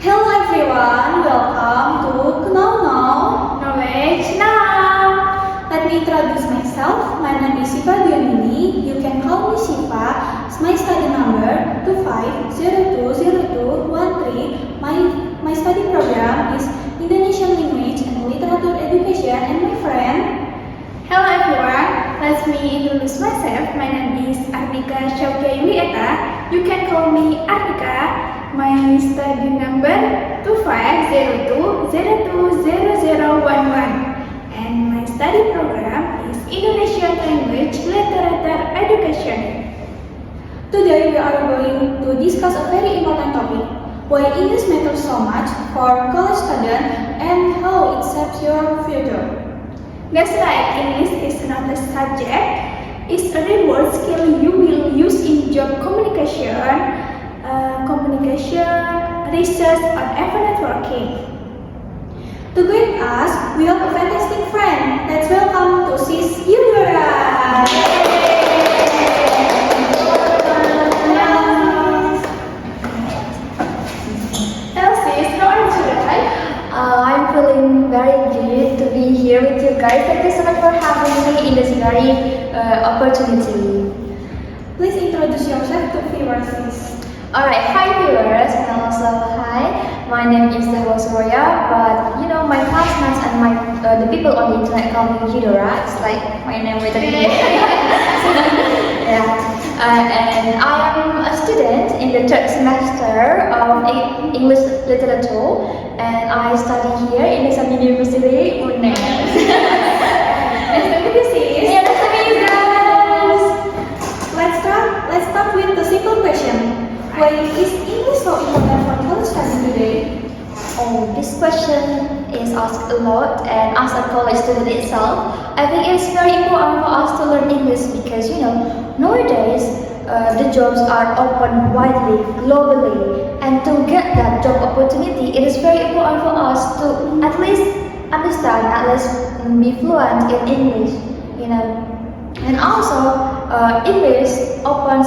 Hello everyone, welcome to Know Knowledge Now. Let me introduce myself. My name is Siva Dionini. You can call me Siva. My study number 25020213. My study program is Indonesian Language and Literature Education, and my friend. Hello everyone, let me introduce myself. My name is Arnika Syauqiya. You can call me Arnika. My study number 2502020011, and my study program is Indonesian Language Literature Education. Today we are going to discuss a very important topic: why English matters so much for college students and how it shapes your future. That's right, English is not a subject, it's a reward skill you will use in job communication, research, or even networking. To guide us, we have a fantastic friend. Let's welcome to Syauqiya. Hello sis, how are you today? I'm feeling very good to be here with you guys. Thank you so much for having me in this very opportunity. Please introduce yourself to viewers, sis. Alright, hi viewers, and also hi. My name is Syauqiya, but you know my classmates and the people on the internet call me Hidora. It's like my name with a yeah. And I am a student in the third semester of English Literature, and I study here in the University UNED. Nice to meet you, sis. Yeah, nice to meet you guys. Let's start with the simple question. Why is English so important for college study today? Oh, this question is asked a lot, and as a college student itself, I think it's very important for us to learn English because you know nowadays the jobs are open widely, globally, and to get that job opportunity, it is very important for us to at least understand, at least be fluent in English, you know, and also English opens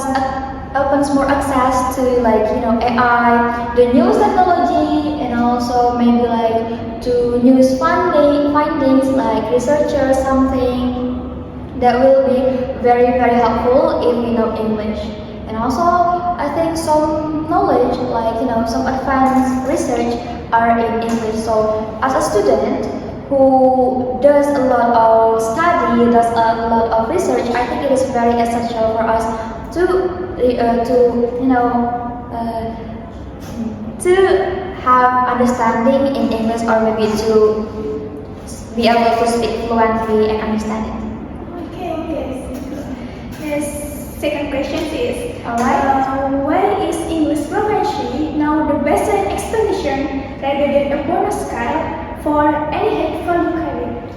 more access to like you know AI, the news technology, and also maybe like to news findings like researcher something that will be very helpful if we know English. And also I think some knowledge like you know some advanced research are in English. So as a student who does a lot of study, does a lot of research, I think it is very essential for us to have understanding in English, or maybe to be able to speak fluently and understand it. Okay. Yes, second question is, Alright. Why is English proficiency now the best explanation rather than a bonus card for any helpful career?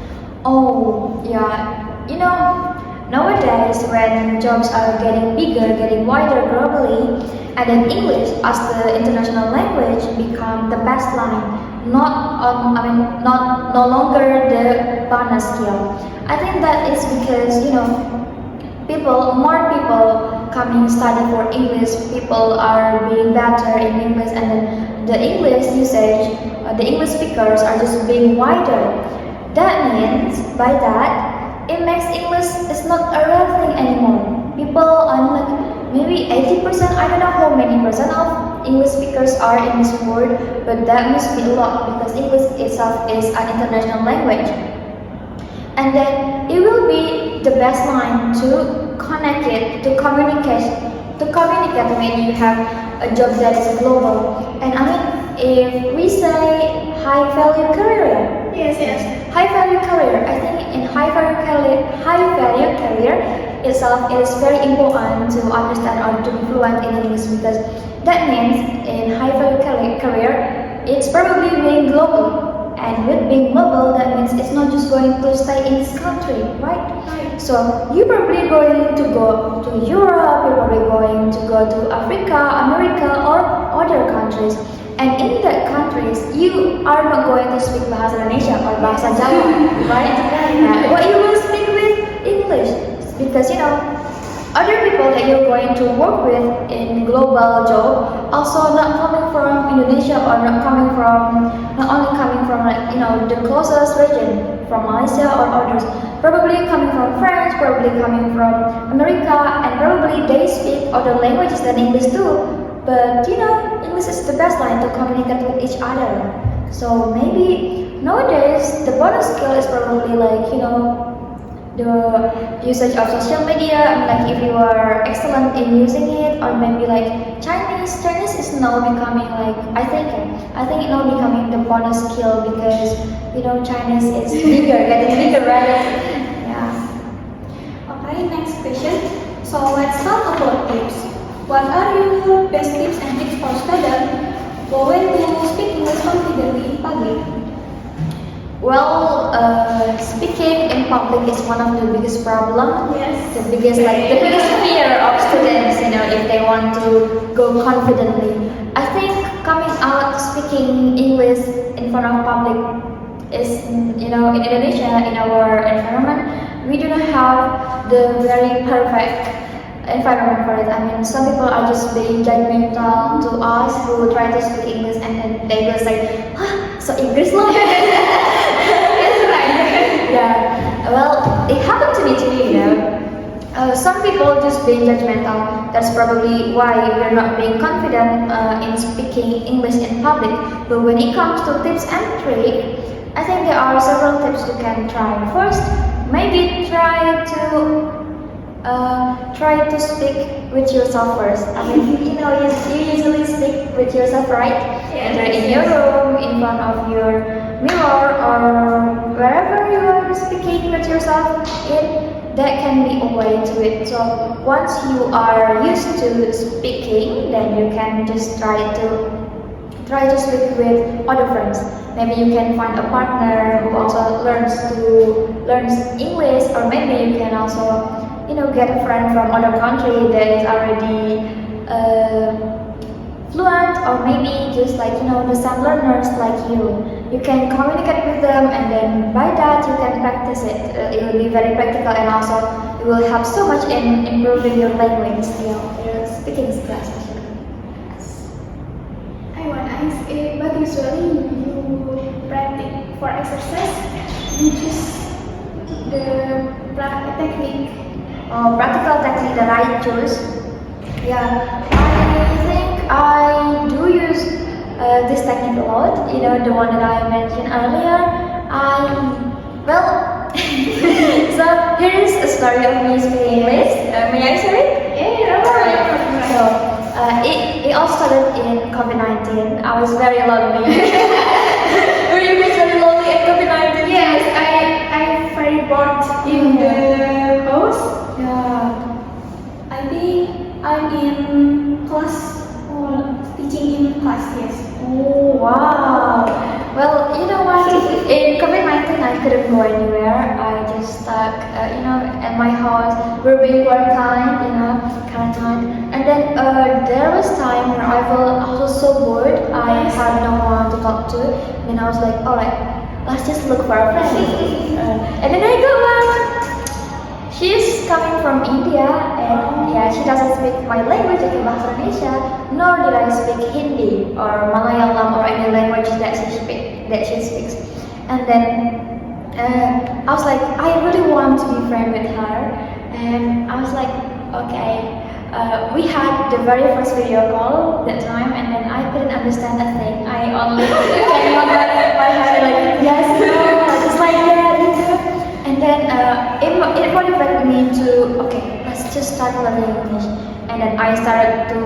Oh, yeah. You know, nowadays when jobs are getting bigger, getting wider globally, and then English as the international language become the best line, no longer the bonus skill. I think that is because you know more people coming study for English, people are being better in English, and then the English usage, the English speakers are just being wider. That means by that it makes English is not a real thing anymore. People are like maybe 80%, I don't know how many percent of English speakers are in this world, but that must be a lot because English itself is an international language. And then it will be the best line to connect it, to communicate when you have a job that is global. And I mean, if we say high value career, Yes. high value career, I think in high value career itself, it is very important to understand or to be fluent in English because that means in high value career, it's probably being global. And with being global, that means it's not just going to stay in this country, right? So you're probably going to go to Europe, you're probably going to go to Africa, America, or other countries. And in that countries, you are not going to speak bahasa Indonesia or bahasa Jawa, right? What you will speak with English, because you know other people that you're going to work with in global job also not coming from Indonesia or not only coming from like the closest region from Malaysia or others, probably coming from France, probably coming from America, and probably they speak other languages than English too. But English is the best line to communicate with each other. So maybe nowadays the bonus skill is probably like the usage of social media, and like if you are excellent in using it, or maybe like Chinese is now becoming like I think it now becoming the bonus skill because Chinese is bigger, getting bigger, right? Yeah. Okay, next question. So let's talk about tips. What are your best tips and tricks for students when to speak English confidently in public? Well, speaking in public is one of the biggest problem. Yes. The biggest fear of students, if they want to go confidently. I think coming out speaking English in front of public is, in Indonesia, in our environment, we do not have the very perfect environment for it. I mean, some people are just being judgmental to us who try to speak English, and then they will say, so English loh. Yeah, well, it happened to me too, some people just being judgmental. That's probably why we're not being confident in speaking English in public. But when it comes to tips and tricks, I think there are several tips you can try. First, maybe try to speak with yourself first. I mean, you usually speak with yourself, right? Either in your room, in front of your mirror, or wherever you are speaking with yourself in. That can be a way to it. So once you are used to speaking, then you can just try to speak with other friends. Maybe you can find a partner who also learns English, or maybe you can also get a friend from other country that is already fluent, or maybe just like the same learners like you. You can communicate with them, and then by that you can practice it. It will be very practical, and also it will help so much in improving your language skill, your speaking skills especially. Yes. I want to ask, but usually you practice for exercise, you choose the technique. Practical technique that I choose. Yeah, I think I do use this technique a lot. The one that I mentioned earlier. So here is a story of me speaking English. May I share it? Yeah, right. So it all started in COVID-19. I was very lonely. Were you guys very lonely in COVID-19? Yes, I'm very bored in the house. Yeah. I think I'm in class or teaching in class, yes. Oh wow! Well, you know what? In COVID-19, I couldn't go anywhere. I just stuck, at my house. We're being quarantined, quarantine. And then there was time where I was so bored. I had no one to talk to. And I was like, all right, let's just look for a friend. And then I got one. She's coming from India, and yeah, she doesn't speak my language, yaitu bahasa Indonesia, nor did I speak Hindi or Malayalam or any language that she speaks. And then I was like, I really want to be friends with her, and I was like, okay. We had the very first video call that time, and then I couldn't understand a thing. I only came on my head like yes, no, just like that. And then it motivated me to, okay, let's just start learning English. And then I started to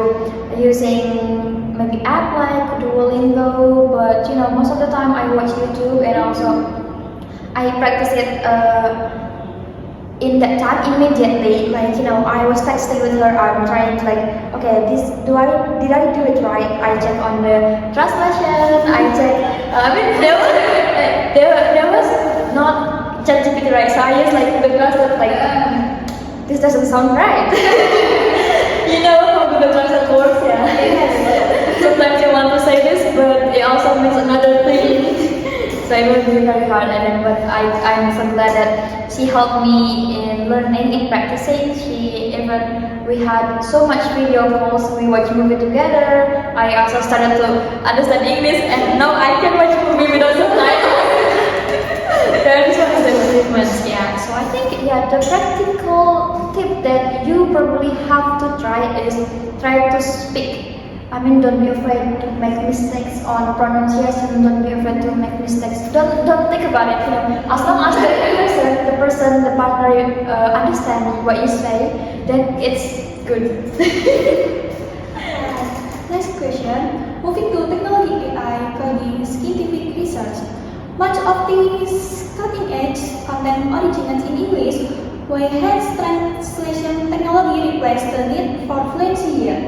using maybe app like Duolingo, but most of the time I watch YouTube, and also I practice it in that time immediately. Like I was texting with her, I'm trying to like, okay, did I do it right? I check on the translation, I check, there was not ChatGPT, right? So I use like Google Translate, like this doesn't sound right. You know how Google Translate works, yeah. Sometimes you want to say this, but it also means another thing. So it was very hard, but I'm so glad that she helped me in learning, in practicing. She Even we had so much video calls. We watch movie together. I also started to understand English, and now I can watch movie without subtitles. That's one of the achievements. Yeah. So I think the practical tip that you probably have to try is try to speak. I mean, don't be afraid to make mistakes on pronunciation. Don't be afraid to make mistakes. Don't think about it. As long as the partner understand what you say, then it's good. Next question. Moving to technology, AI, coding, scientific research. Much of this cutting-edge content originates in English, while hence translation technology reflects the need for fluency here.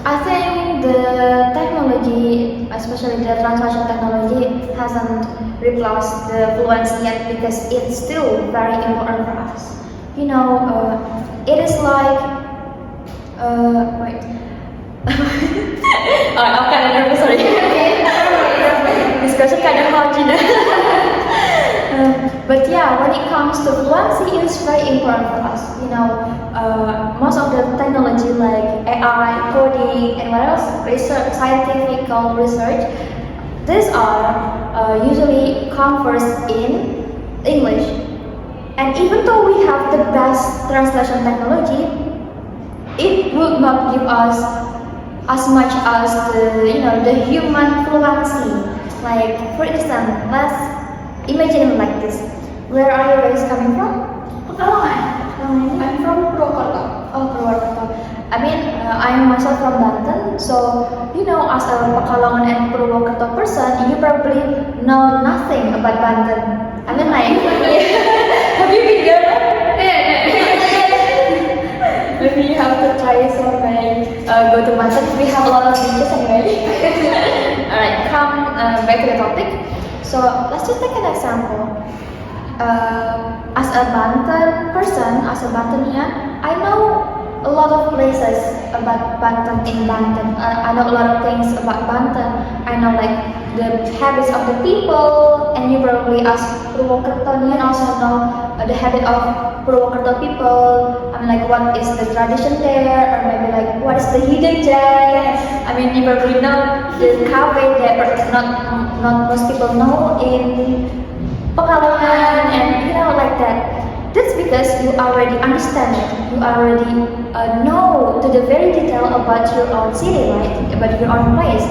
I think the technology, especially the translation technology, hasn't replaced the fluency yet because it's still very important for us. It is like, wait. I'm kind of nervous, sorry. This question kind of hard, But yeah, when it comes to fluency, it's very important for us. Most of the technology like AI, coding, and what else? Research, scientific research. These are usually come first in English. And even though we have the best translation technology, it will not give us as much as the human fluency. Like for instance, let's imagine like this. Where are you guys coming from? I'm from Purwokerto. Oh, Purwokerto. I mean, I'm myself from Banten, so as a Pekalongan and Purwokerto person, you probably know nothing about Banten. I mean, like, have you been there? Maybe you have to try someday. Go to Banten. We have a lot of beaches anyway. Alright, come back to the topic. So let's just take an example. As a Banten person, as a Bantenian, I know a lot of places about Banten in Banten. I know a lot of things about Banten. I know like the habits of the people, and you probably as Purwokertonian also know the habit of Purwokerto people. I mean, like what is the tradition there, or maybe like what is the hidden gem. I mean, you probably know the cafe that not most people know in Pekalongan, and like that. That's because you already understand it. You already know to the very detail about your own city, right? About your own place.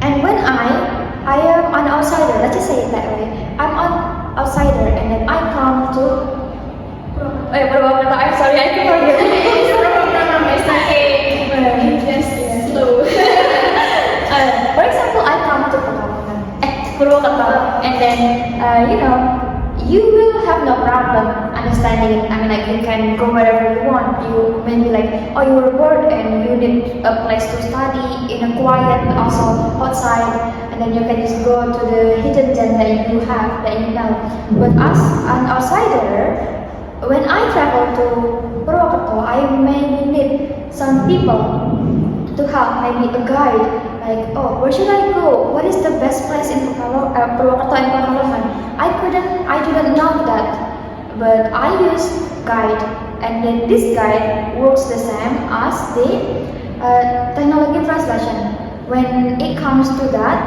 And when I am an outsider, let's just say it that way. I'm an outsider, and then I come to. I'm sorry, I can forget. It's okay. Just slow. For example, I come to Purwokerto, and then you will have no problem understanding. I mean, like you can go wherever you want. You maybe like, you were bored and you need a place to study in a quiet, also outside, and then you can just go to the hidden gem that you have that you know. But as an outsider, when I travel to Purwokerto, I may need some people to help, maybe a guide. Like, where should I go? What is the best place in Purwokerto and Pekalongan? I didn't know that, but I use guide, and then this guide works the same as the technology translation. When it comes to that,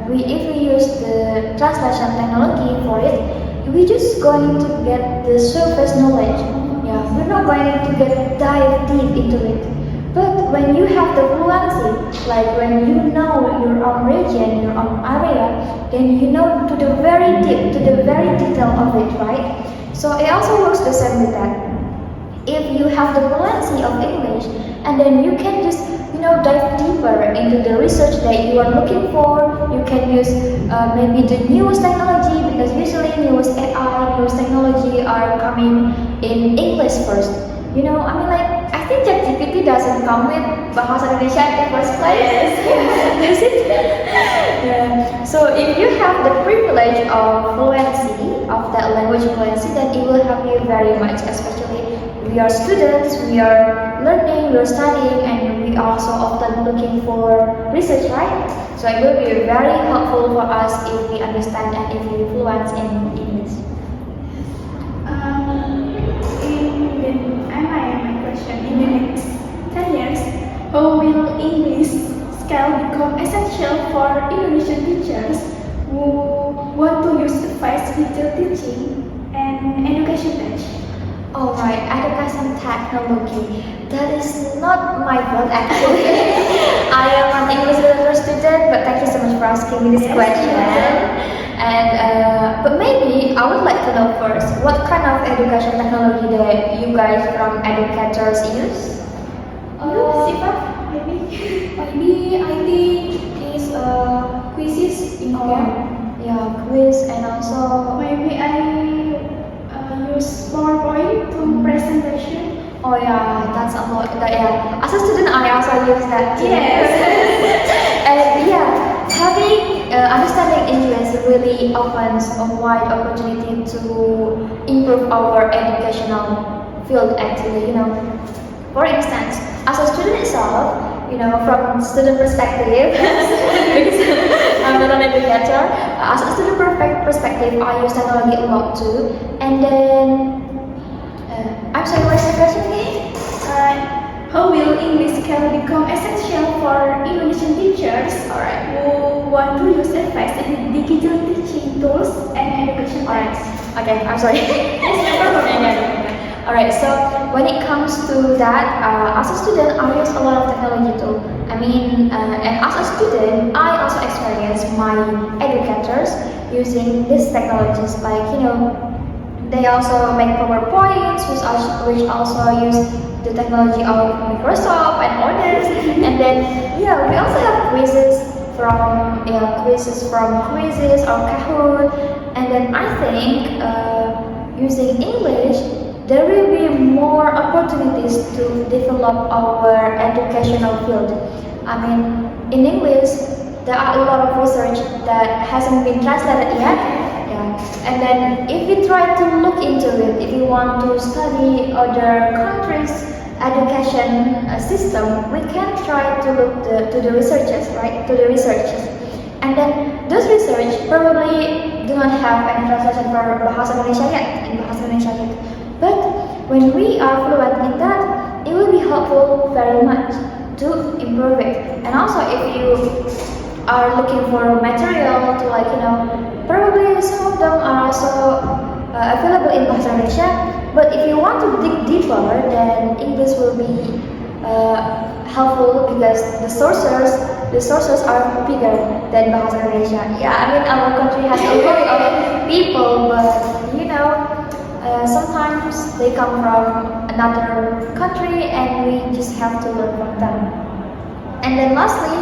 if we use the translation technology for it, we're just going to get the surface knowledge. Yeah, we're not going to dive deep into it. But when you have the fluency, like when you know your own region, your own area, then you know to the very deep, to the very detail of it, right? So it also works the same with that. If you have the fluency of English, and then you can just dive deeper into the research that you are looking for. You can use maybe the newest technology, because usually newest AI, newest technology are coming in English first. I mean, like, I think ChatGPT doesn't come with bahasa Indonesia in the first place. Does it? Yeah. So if you have the privilege of fluency, of that language fluency, then it will help you very much. Especially we are students, we are learning, we are studying, and we also often looking for research, right? So it will be very helpful for us if we understand and if we fluent in English. question in the next 10 years. How will English skill become essential for Indonesian teachers who want to use advanced digital teaching and education tech? Alright, education technology. That is not my field actually. I am an English literature student, but thank you so much for asking me this question. And but maybe I would like to know first, what kind of education technology that you guys from educators use? Siva, maybe? Maybe I think is quizzes in Yeah, quiz and also. Maybe I use PowerPoint to presentation. Oh yeah, that's a lot. Yeah, as a student, I also use that too. Yes. And yeah, having understanding English really opens a wide opportunity to improve our educational field. Actually, for instance, as a student itself, from student perspective, because I'm not an educator. As a student perspective, I use technology a lot too. And then, I'm sorry, what's the question again? How will English skill become essential for Indonesian teachers who want to use advanced digital teaching tools and education Alright, apps? okay, I'm sorry. Alright, so when it comes to that, as a student, I use a lot of technology too. And as a student, I also experience my educators using these technologies, like, they also make PowerPoints, which also use the technology of Microsoft and others. And then, we also have quizzes from Quizzes or Kahoot. And then I think using English, there will be more opportunities to develop our educational field. In English, there are a lot of research that hasn't been translated yet. And then if we try to look into it, if you want to study other countries' education system, we can try to look to the researchers, right? To the researchers. And then those research probably do not have any translation for Bahasa Indonesia yet. But when we are fluent in that, it will be helpful very much to improve it. And also if you are looking for material to probably some of them are also available in Bahasa Indonesia. But if you want to dig deeper, then English will be helpful because the sources are bigger than Bahasa Indonesia. Our country has a lot of people, but sometimes they come from another country and we just have to learn from them. And then lastly,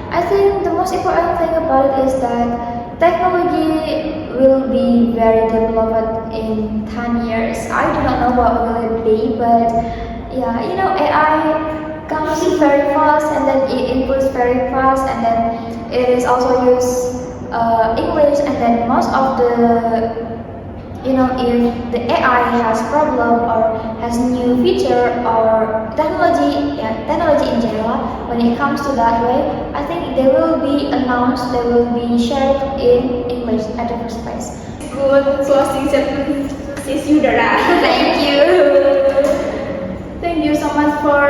I think the most important thing about it is that technology will be very developed in 10 years. I do not know what will it be, but AI comes very fast and then it improves very fast, and then it is also used English, and then most of the if the AI has problem or has new feature or technology in general, when it comes to that way, I think they will be announced, they will be shared in English at the first place. Good closing sentence, Sis Yudara. Thank you. Thank you so much for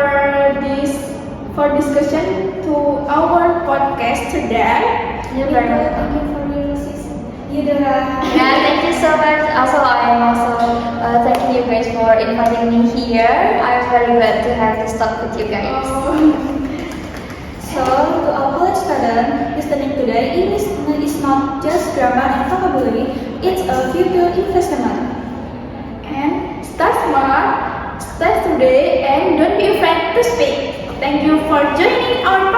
discussion to our podcast today. You're very welcome. Thank you for your sis Yudara. Yeah, thank you so much. Also, I am also thanking you guys for inviting me here. I'm very glad to have this talk with you guys. So, to our college student listening today, English is not just grammar and vocabulary, it's a future investment. And start smart, start today, and don't be afraid to speak. Thank you for joining our